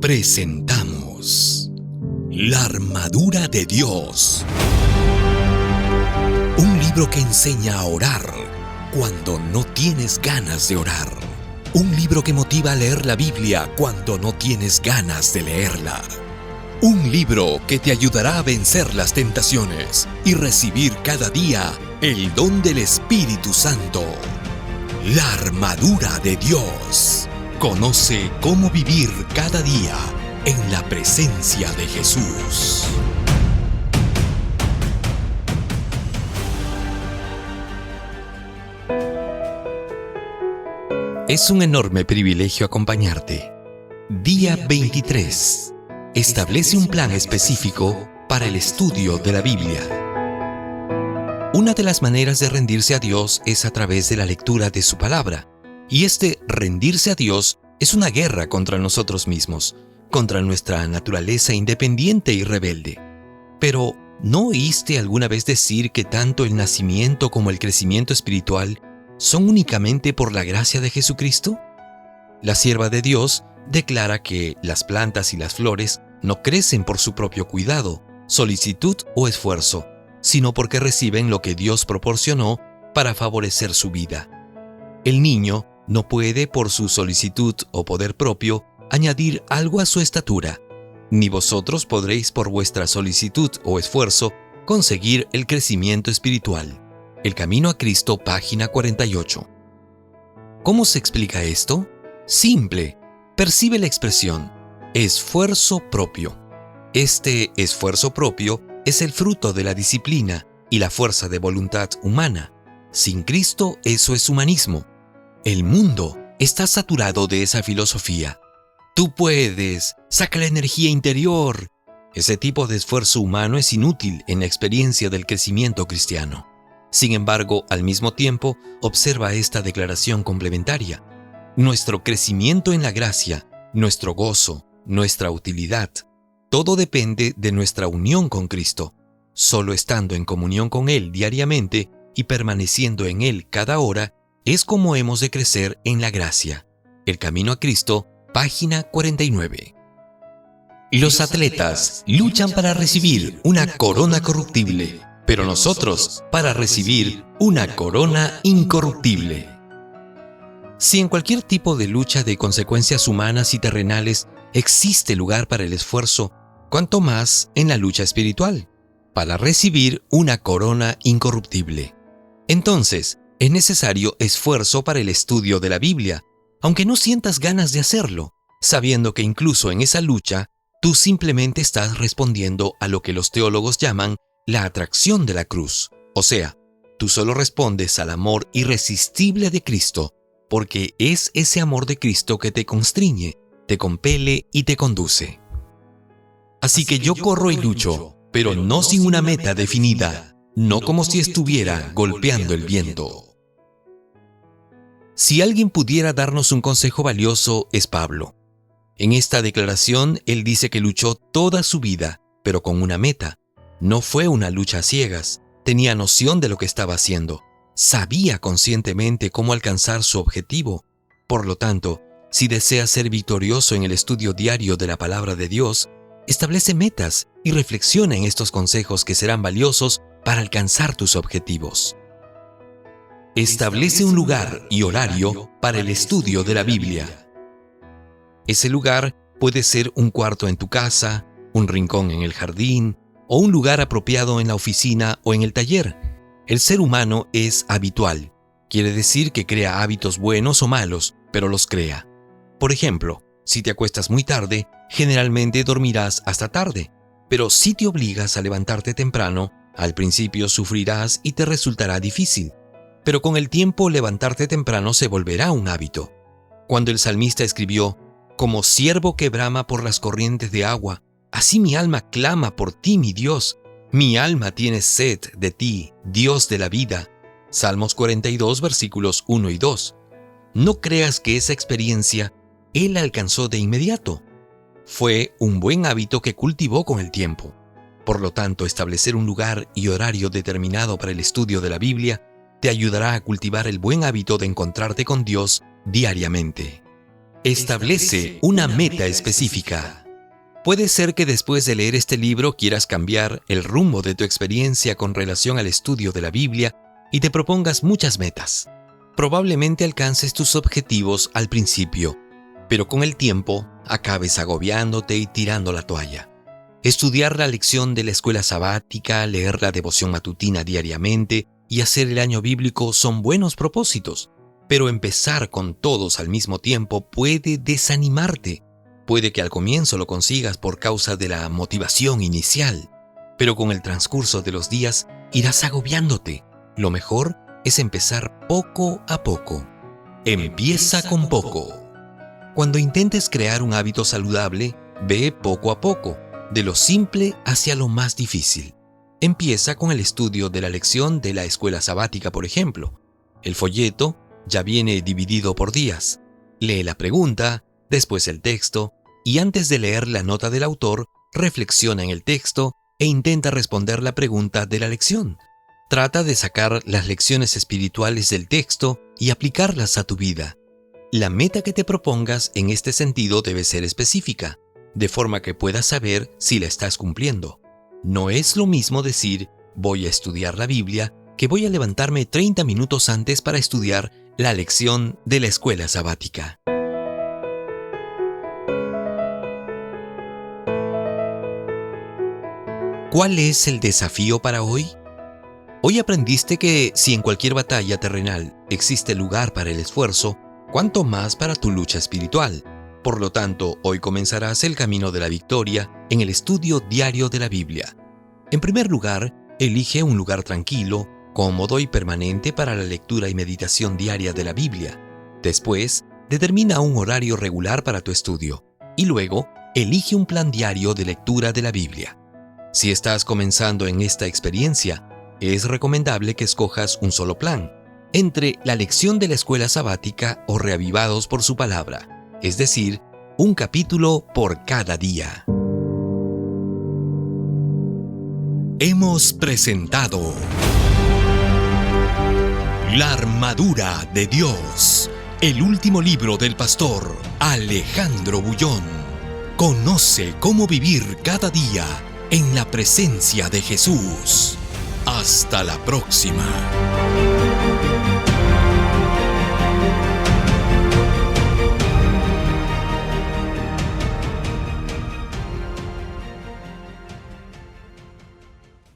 Presentamos La Armadura de Dios. Un libro que enseña a orar cuando no tienes ganas de orar. Un libro que motiva a leer la Biblia cuando no tienes ganas de leerla. Un libro que te ayudará a vencer las tentaciones y recibir cada día el don del Espíritu Santo. La Armadura de Dios. Conoce cómo vivir cada día en la presencia de Jesús. Es un enorme privilegio acompañarte. Día 23. Establece un plan específico para el estudio de la Biblia. Una de las maneras de rendirse a Dios es a través de la lectura de su palabra. Y rendirse a Dios es una guerra contra nosotros mismos, contra nuestra naturaleza independiente y rebelde. Pero, ¿no oíste alguna vez decir que tanto el nacimiento como el crecimiento espiritual son únicamente por la gracia de Jesucristo? La sierva de Dios declara que las plantas y las flores no crecen por su propio cuidado, solicitud o esfuerzo, sino porque reciben lo que Dios proporcionó para favorecer su vida. El niño no puede, por su solicitud o poder propio, añadir algo a su estatura, ni vosotros podréis por vuestra solicitud o esfuerzo conseguir el crecimiento espiritual. El Camino a Cristo, página 48. ¿Cómo se explica esto? Simple. Percibe la expresión esfuerzo propio. Este esfuerzo propio es el fruto de la disciplina y la fuerza de voluntad humana. Sin Cristo, eso es humanismo. El mundo está saturado de esa filosofía. Tú puedes, saca la energía interior. Ese tipo de esfuerzo humano es inútil en la experiencia del crecimiento cristiano. Sin embargo, al mismo tiempo, observa esta declaración complementaria. Nuestro crecimiento en la gracia, nuestro gozo, nuestra utilidad, todo depende de nuestra unión con Cristo. Solo estando en comunión con Él diariamente y permaneciendo en Él cada hora, es como hemos de crecer en la gracia. El Camino a Cristo, página 49. Los atletas luchan para recibir una corona corruptible, pero nosotros para recibir una corona incorruptible. Si en cualquier tipo de lucha de consecuencias humanas y terrenales existe lugar para el esfuerzo, cuanto más en la lucha espiritual, para recibir una corona incorruptible. Entonces, es necesario esfuerzo para el estudio de la Biblia, aunque no sientas ganas de hacerlo, sabiendo que incluso en esa lucha, tú simplemente estás respondiendo a lo que los teólogos llaman la atracción de la cruz. O sea, tú solo respondes al amor irresistible de Cristo, porque es ese amor de Cristo que te constriñe, te compele y te conduce. Así que yo corro y lucho, pero no sin una meta definida, no como si estuviera golpeando el viento. Si alguien pudiera darnos un consejo valioso, es Pablo. En esta declaración, él dice que luchó toda su vida, pero con una meta. No fue una lucha a ciegas, tenía noción de lo que estaba haciendo, sabía conscientemente cómo alcanzar su objetivo. Por lo tanto, si deseas ser victorioso en el estudio diario de la palabra de Dios, establece metas y reflexiona en estos consejos que serán valiosos para alcanzar tus objetivos. Establece un lugar y horario para el estudio de la Biblia. Ese lugar puede ser un cuarto en tu casa, un rincón en el jardín o un lugar apropiado en la oficina o en el taller. El ser humano es habitual. Quiere decir que crea hábitos buenos o malos, pero los crea. Por ejemplo, si te acuestas muy tarde, generalmente dormirás hasta tarde. Pero si te obligas a levantarte temprano, al principio sufrirás y te resultará difícil. Pero con el tiempo levantarte temprano se volverá un hábito. Cuando el salmista escribió, «Como ciervo que brama por las corrientes de agua, así mi alma clama por ti, mi Dios. Mi alma tiene sed de ti, Dios de la vida». Salmos 42, versículos 1 y 2. No creas que esa experiencia él alcanzó de inmediato. Fue un buen hábito que cultivó con el tiempo. Por lo tanto, establecer un lugar y horario determinado para el estudio de la Biblia te ayudará a cultivar el buen hábito de encontrarte con Dios diariamente. Establece una meta específica. Puede ser que después de leer este libro quieras cambiar el rumbo de tu experiencia con relación al estudio de la Biblia y te propongas muchas metas. Probablemente alcances tus objetivos al principio, pero con el tiempo acabes agobiándote y tirando la toalla. Estudiar la lección de la escuela sabática, leer la devoción matutina diariamente y hacer el año bíblico son buenos propósitos, pero empezar con todos al mismo tiempo puede desanimarte. Puede que al comienzo lo consigas por causa de la motivación inicial, pero con el transcurso de los días irás agobiándote. Lo mejor es empezar poco a poco. Empieza con poco. Cuando intentes crear un hábito saludable, ve poco a poco, de lo simple hacia lo más difícil. Empieza con el estudio de la lección de la escuela sabática, por ejemplo. El folleto ya viene dividido por días. Lee la pregunta, después el texto, y antes de leer la nota del autor, reflexiona en el texto e intenta responder la pregunta de la lección. Trata de sacar las lecciones espirituales del texto y aplicarlas a tu vida. La meta que te propongas en este sentido debe ser específica, de forma que puedas saber si la estás cumpliendo. No es lo mismo decir, voy a estudiar la Biblia, que voy a levantarme 30 minutos antes para estudiar la lección de la escuela sabática. ¿Cuál es el desafío para hoy? Hoy aprendiste que si en cualquier batalla terrenal existe lugar para el esfuerzo, cuánto más para tu lucha espiritual. Por lo tanto, hoy comenzarás el camino de la victoria en el estudio diario de la Biblia. En primer lugar, elige un lugar tranquilo, cómodo y permanente para la lectura y meditación diaria de la Biblia. Después, determina un horario regular para tu estudio. Y luego, elige un plan diario de lectura de la Biblia. Si estás comenzando en esta experiencia, es recomendable que escojas un solo plan, entre la lección de la escuela sabática o reavivados por su palabra, es decir, un capítulo por cada día. Hemos presentado La armadura de Dios, el último libro del pastor Alejandro Bullón. Conoce cómo vivir cada día en la presencia de Jesús. Hasta la próxima.